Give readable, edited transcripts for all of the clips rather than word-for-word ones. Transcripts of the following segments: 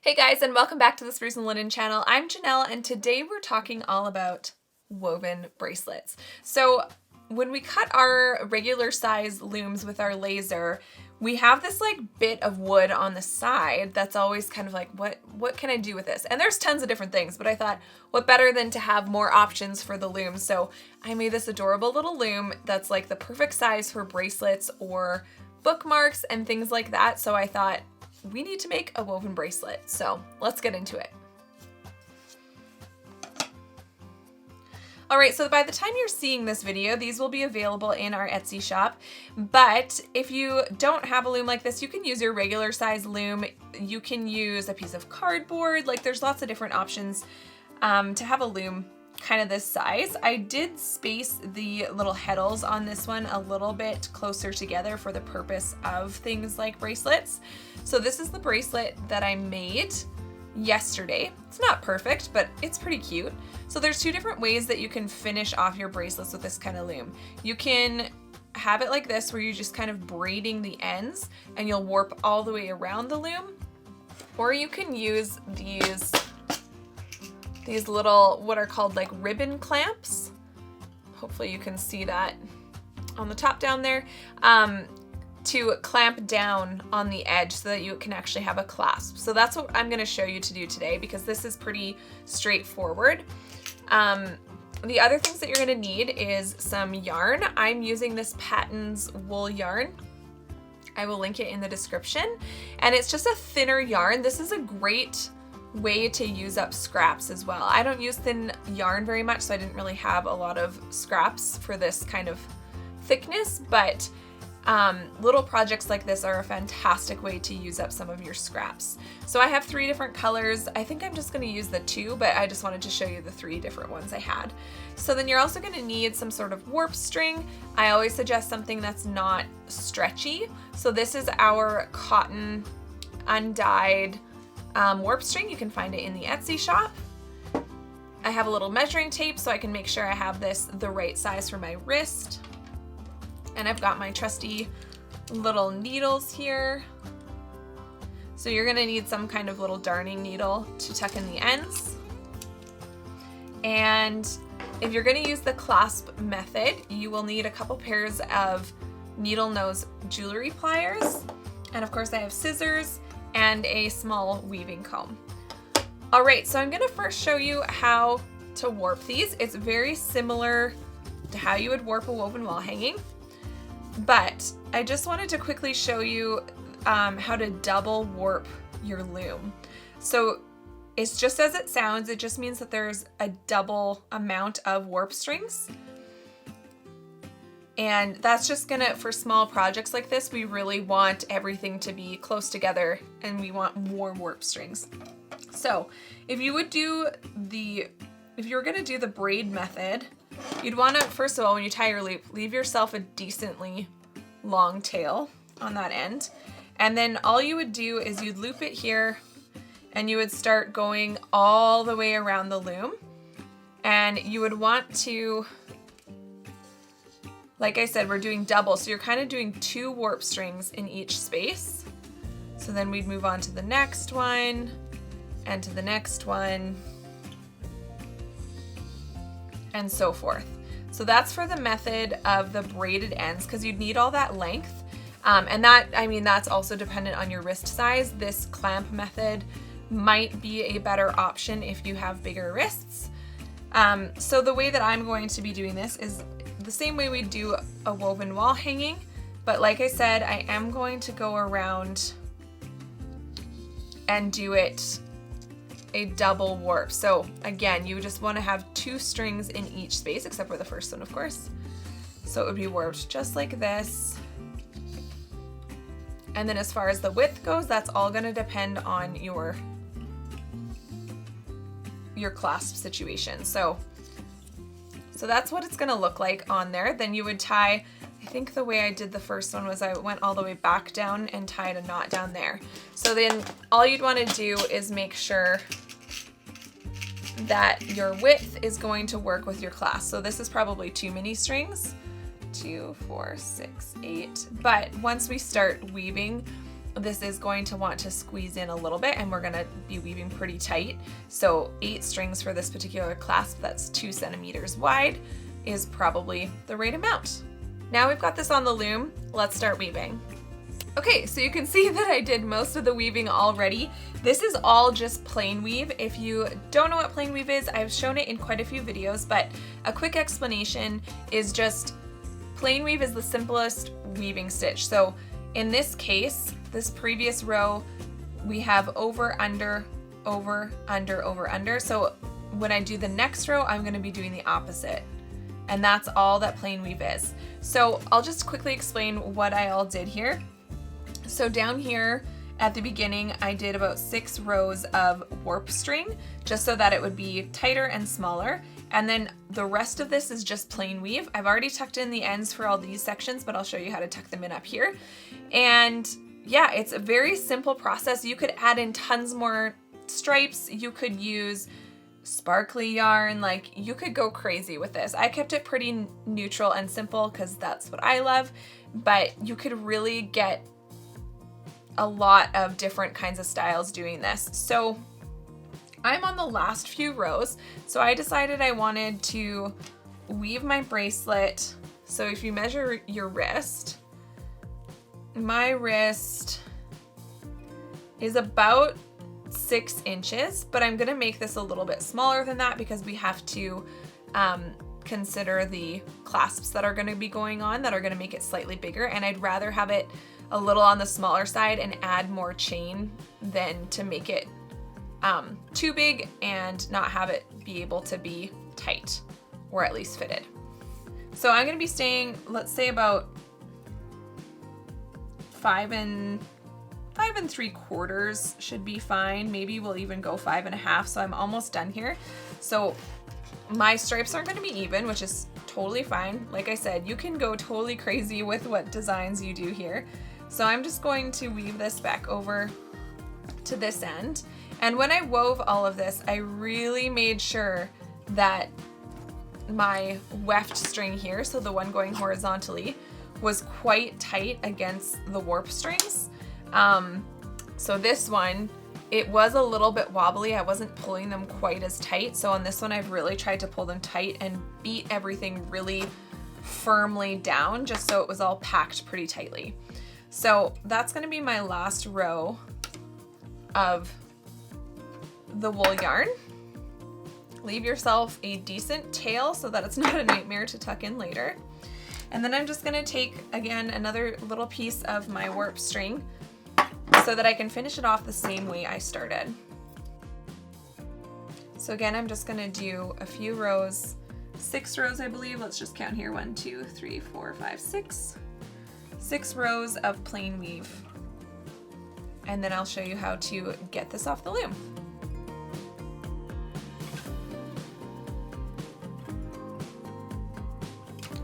Hey guys, and welcome back to the Spruce and Linen channel. I'm Janelle, and today we're talking all about woven bracelets. So when we cut our regular size looms with our laser, we have this like bit of wood on the side that's always kind of like, what can I do with this? And there's tons of different things, but I thought, what better than to have more options for the loom? So I made this adorable little loom that's like the perfect size for bracelets or bookmarks and things like that. So I thought, we need to make a woven bracelet. So let's get into it. All right, so by the time you're seeing this video, these will be available in our Etsy shop. But if you don't have a loom like this, you can use your regular size loom. You can use a piece of cardboard. Like there's lots of different options to have a loom kind of this size. I did space the little heddles on this one a little bit closer together for the purpose of things like bracelets. So this is the bracelet that I made yesterday. It's not perfect, but it's pretty cute. So there's two different ways that you can finish off your bracelets with this kind of loom. You can have it like this, where you're just kind of braiding the ends and you'll warp all the way around the loom. Or you can use these little, what are called like ribbon clamps. Hopefully you can see that on the top down there, to clamp down on the edge so that you can actually have a clasp. So that's what I'm gonna show you to do today, because this is pretty straightforward. The other things that you're gonna need is some yarn. I'm using this Patton's wool yarn. I will link it in the description. And it's just a thinner yarn. This is a great way to use up scraps as well. I don't use thin yarn very much, so I didn't really have a lot of scraps for this kind of thickness, but little projects like this are a fantastic way to use up some of your scraps. So I have 3 different colors. I think I'm just going to use the 2, but I just wanted to show you the 3 different ones I had. So then you're also going to need some sort of warp string. I always suggest something that's not stretchy. So this is our cotton undyed warp string. You can find it in the Etsy shop. I have a little measuring tape so I can make sure I have this the right size for my wrist. And I've got my trusty little needles here. So you're gonna need some kind of little darning needle to tuck in the ends. And if you're gonna use the clasp method, you will need a couple pairs of needle nose jewelry pliers. And of course I have scissors and a small weaving comb. All right, so I'm gonna first show you how to warp these. It's very similar to how you would warp a woven wall hanging. But I just wanted to quickly show you how to double warp your loom. So it's just as it sounds. It just means that there's a double amount of warp strings. And that's just gonna, for small projects like this, we really want everything to be close together and we want more warp strings. So if you were gonna do the braid method, you'd want to, first of all, when you tie your loop, leave yourself a decently long tail on that end. And then all you would do is you'd loop it here and you would start going all the way around the loom. And you would want to, like I said, we're doing double. So you're kind of doing 2 warp strings in each space. So then we'd move on to the next one and to the next one, and so forth. So that's for the method of the braided ends, because you'd need all that length. And that, I mean, that's also dependent on your wrist size. This clamp method might be a better option if you have bigger wrists. So the way that I'm going to be doing this is the same way we do a woven wall hanging, but like I said, I am going to go around and do it a double warp. So again, you just want to have 2 strings in each space, except for the first one, of course. So it would be warped just like this. And then as far as the width goes, that's all going to depend on your clasp situation. So that's what it's going to look like on there. Then you would tie, I think the way I did the first one was I went all the way back down and tied a knot down there. So then all you'd want to do is make sure that your width is going to work with your clasp. So this is probably too many strings, 2, 4, 6, 8. But once we start weaving, this is going to want to squeeze in a little bit, and we're going to be weaving pretty tight. So 8 strings for this particular clasp that's 2 centimeters wide is probably the right amount. Now we've got this on the loom, let's start weaving. Okay, so you can see that I did most of the weaving already. This is all just plain weave. If you don't know what plain weave is, I've shown it in quite a few videos, but a quick explanation is just plain weave is the simplest weaving stitch. So in this case, this previous row, we have over, under, over, under, over, under. So when I do the next row, I'm gonna be doing the opposite. And that's all that plain weave is. So I'll just quickly explain what I all did here. So down here at the beginning, I did about 6 rows of warp string, just so that it would be tighter and smaller. And then the rest of this is just plain weave. I've already tucked in the ends for all these sections, but I'll show you how to tuck them in up here. And yeah, it's a very simple process. You could add in tons more stripes. You could use sparkly yarn, like you could go crazy with this. I kept it pretty neutral and simple because that's what I love, but you could really get a lot of different kinds of styles doing this. So I'm on the last few rows, so I decided I wanted to weave my bracelet. So if you measure your wrist, my wrist is about 6 inches, but I'm gonna make this a little bit smaller than that because we have to consider the clasps that are gonna be going on that are gonna make it slightly bigger, and I'd rather have it a little on the smaller side and add more chain than to make it too big and not have it be able to be tight, or at least fitted. So I'm gonna be staying, let's say about 5 3/4 should be fine. Maybe we'll even go 5 1/2, so I'm almost done here. So my stripes aren't gonna be even, which is totally fine. Like I said, you can go totally crazy with what designs you do here. So I'm just going to weave this back over to this end. And when I wove all of this, I really made sure that my weft string here, so the one going horizontally, was quite tight against the warp strings. So this one, it was a little bit wobbly. I wasn't pulling them quite as tight. So on this one, I've really tried to pull them tight and beat everything really firmly down just so it was all packed pretty tightly. So that's gonna be my last row of the wool yarn. Leave yourself a decent tail so that it's not a nightmare to tuck in later. And then I'm just gonna take, again, another little piece of my warp string so that I can finish it off the same way I started. So again, I'm just gonna do a few rows, 6 rows, I believe. Let's just count here, 1, 2, 3, 4, 5, 6. 6 rows of plain weave. And then I'll show you how to get this off the loom.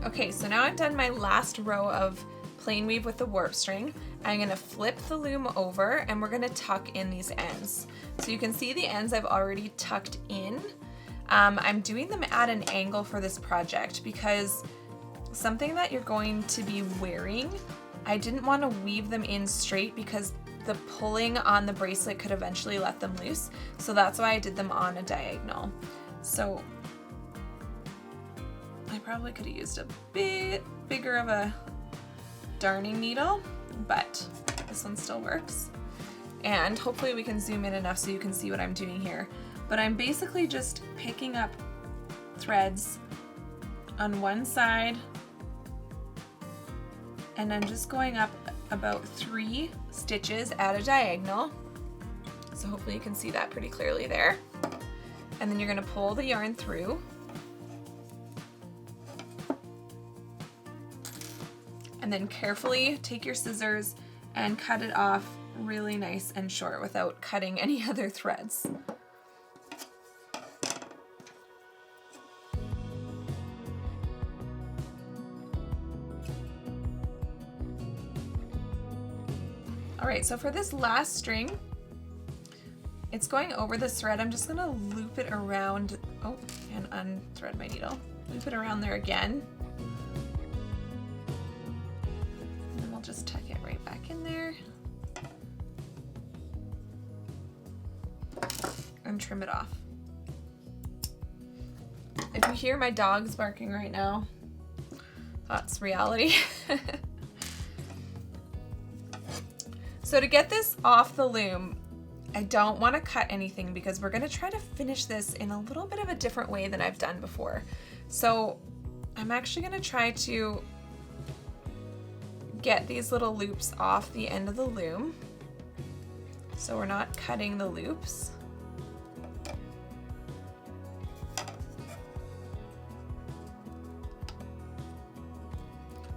Okay, so now I've done my last row of plain weave with the warp string. I'm gonna flip the loom over and we're gonna tuck in these ends. So you can see the ends I've already tucked in. I'm doing them at an angle for this project because something that you're going to be wearing, I didn't want to weave them in straight because the pulling on the bracelet could eventually let them loose. So that's why I did them on a diagonal. So I probably could have used a bit bigger of a darning needle, but this one still works. And hopefully we can zoom in enough so you can see what I'm doing here. But I'm basically just picking up threads on one side, and I'm just going up about 3 stitches at a diagonal. So hopefully you can see that pretty clearly there. And then you're gonna pull the yarn through. And then carefully take your scissors and cut it off really nice and short without cutting any other threads. All right, so for this last string, it's going over this thread. I'm just gonna loop it around, oh, and unthread my needle. Loop it around there again. And then we'll just tuck it right back in there. and trim it off. If you hear my dogs barking right now, that's reality. So to get this off the loom, I don't want to cut anything because we're going to try to finish this in a little bit of a different way than I've done before. So I'm actually going to try to get these little loops off the end of the loom, so we're not cutting the loops.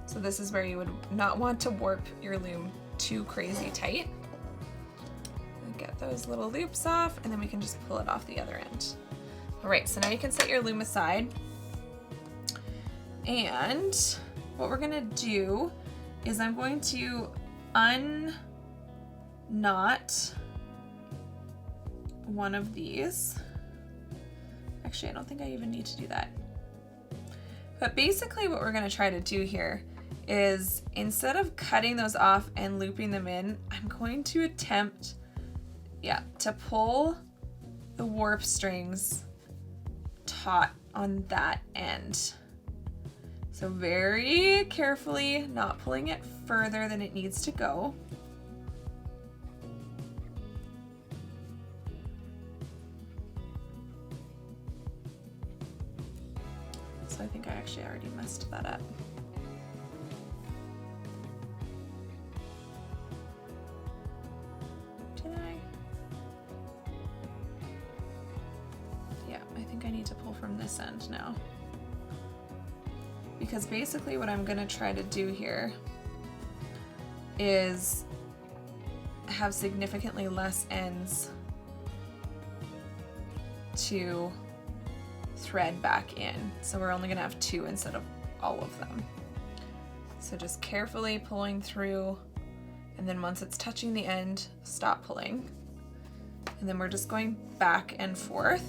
So this is where you would not want to warp your loom too crazy tight. Get those little loops off, and then we can just pull it off the other end. All right, so now you can set your loom aside. And what we're gonna do is I'm going to unknot one of these. Actually, I don't think I even need to do that. But basically what we're gonna try to do here is, instead of cutting those off and looping them in, I'm going to attempt, to pull the warp strings taut on that end. So very carefully, not pulling it further than it needs to go. So I think I actually already messed that up. Did I? Yeah, I think I need to pull from this end now. Because basically what I'm gonna try to do here is have significantly less ends to thread back in. So we're only gonna have 2 instead of all of them. So just carefully pulling through, and then once it's touching the end, stop pulling. And then we're just going back and forth.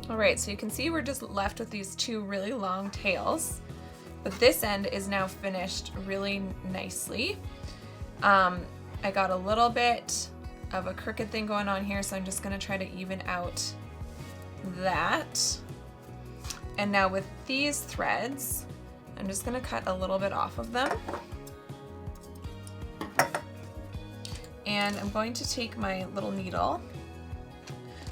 All right, so you can see we're just left with these 2 really long tails, but this end is now finished really nicely. I got a little bit of a crooked thing going on here, so I'm just gonna try to even out that. And now with these threads, I'm just gonna cut a little bit off of them. And I'm going to take my little needle.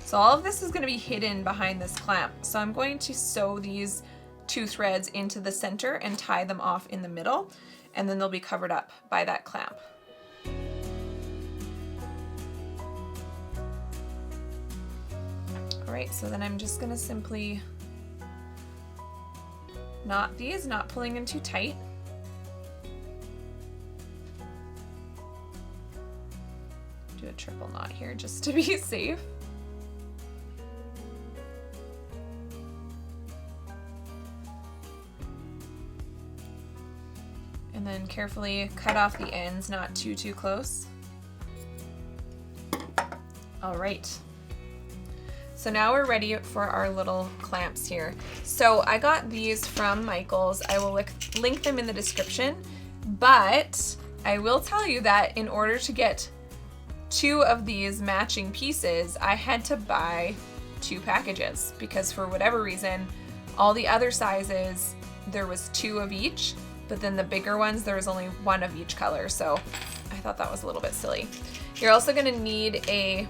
So all of this is going to be hidden behind this clamp. So I'm going to sew these 2 threads into the center and tie them off in the middle, and then they'll be covered up by that clamp. All right, so then I'm just going to simply knot these, not pulling them too tight. Do a triple knot here just to be safe. And then carefully cut off the ends, not too close. All right. So now we're ready for our little clamps here. So I got these from Michael's. I will link them in the description, but I will tell you that in order to get 2 of these matching pieces, I had to buy 2 packages because for whatever reason, all the other sizes, there was 2 of each. But then the bigger ones, there was only 1 of each color, so I thought that was a little bit silly. You're also gonna need a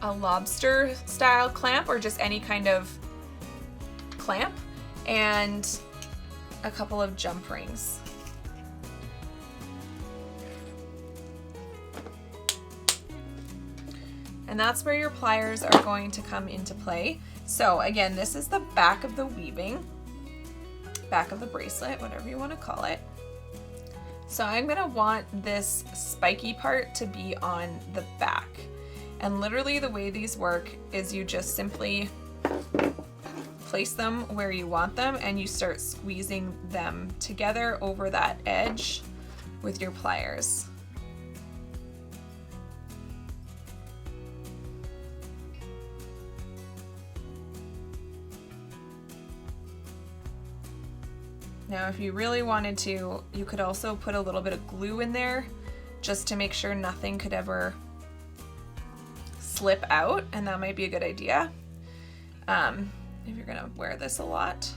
lobster style clamp, or just any kind of clamp, and a couple of jump rings. And that's where your pliers are going to come into play. So again, this is the back of the weaving, back of the bracelet, whatever you want to call it. So I'm gonna want this spiky part to be on the back. And literally the way these work is you just simply place them where you want them and you start squeezing them together over that edge with your pliers. Now, if you really wanted to, you could also put a little bit of glue in there just to make sure nothing could ever slip out, and that might be a good idea if you're gonna wear this a lot.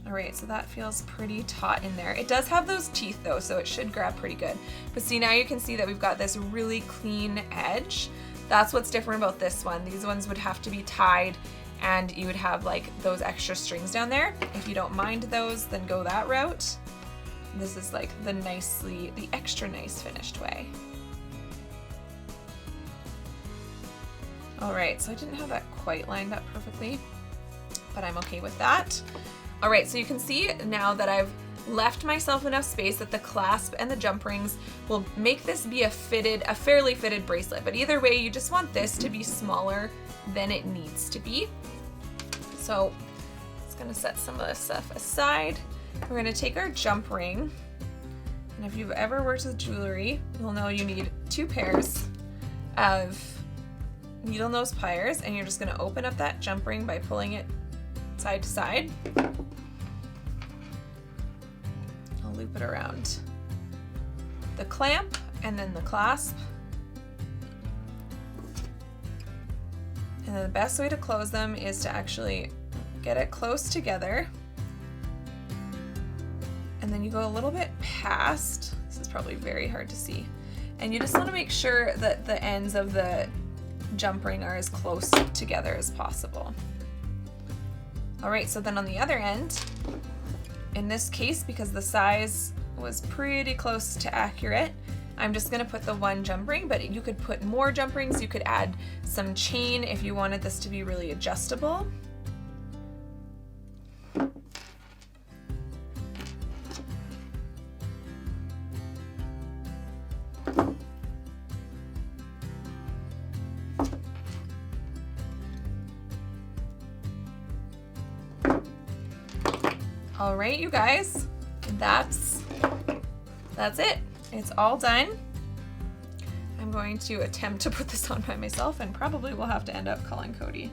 All right, so that feels pretty taut in there. It does have those teeth though, so it should grab pretty good. But see, now you can see that we've got this really clean edge. That's what's different about this one. These ones would have to be tied and you would have like those extra strings down there. If you don't mind those, then go that route. This is like the extra nice finished way. All right, so I didn't have that quite lined up perfectly, but I'm okay with that. All right, so you can see now that I've left myself enough space that the clasp and the jump rings will make this be a fairly fitted bracelet. But either way, you just want this to be smaller than it needs to be. So it's gonna set some of this stuff aside. We're gonna take our jump ring, and if you've ever worked with jewelry, you'll know you need 2 pairs of needle nose pliers, and you're just gonna open up that jump ring by pulling it side to side. I'll loop it around the clamp and then the clasp. And then the best way to close them is to actually get it close together. And then you go a little bit past, this is probably very hard to see, and you just want to make sure that the ends of the jump ring are as close together as possible. All right, so then on the other end, in this case, because the size was pretty close to accurate, I'm just gonna put the 1 jump ring, but you could put more jump rings. You could add some chain if you wanted this to be really adjustable. All right, you guys, that's it. It's all done. I'm going to attempt to put this on by myself, and probably will have to end up calling Cody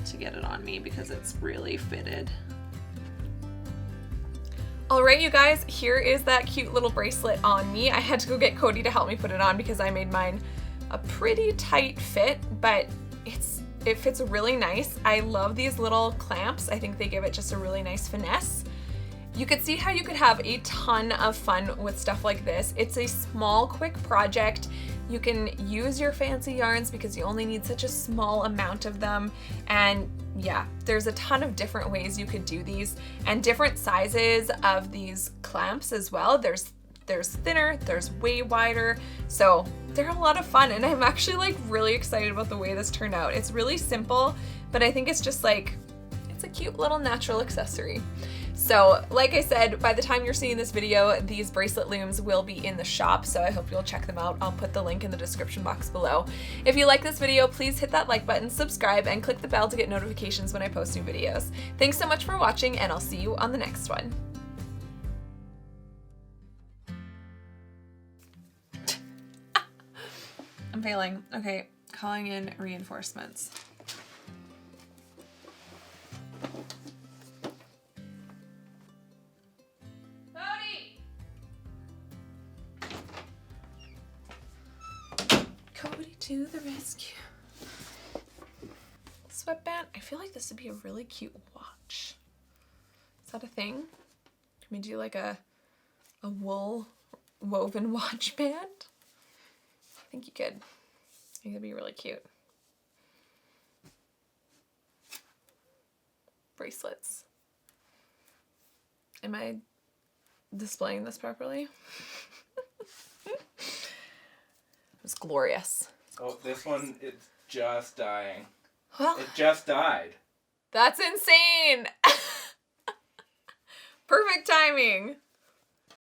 to get it on me because it's really fitted. All right, you guys, here is that cute little bracelet on me. I had to go get Cody to help me put it on because I made mine a pretty tight fit, but it fits really nice. I love these little clamps. I think they give it just a really nice finesse. You could see how you could have a ton of fun with stuff like this. It's a small, quick project. You can use your fancy yarns because you only need such a small amount of them. And yeah, there's a ton of different ways you could do these and different sizes of these clamps as well. There's thinner, there's way wider. So they're a lot of fun, and I'm actually like really excited about the way this turned out. It's really simple, but I think it's just like, it's a cute little natural accessory. So like I said, by the time you're seeing this video, these bracelet looms will be in the shop, so I hope you'll check them out. I'll put the link in the description box below. If you like this video, please hit that like button, subscribe, and click the bell to get notifications when I post new videos. Thanks so much for watching, and I'll see you on the next one. I'm failing. Okay, calling in reinforcements. Cody to the rescue. Sweatband. I feel like this would be a really cute watch. Is that a thing? Can we do like a wool woven watch band? I think you could. I think it'd be really cute. Bracelets. Am I displaying this properly? It's glorious. Oh, this one is just dying. Well, it just died. That's insane. Perfect timing.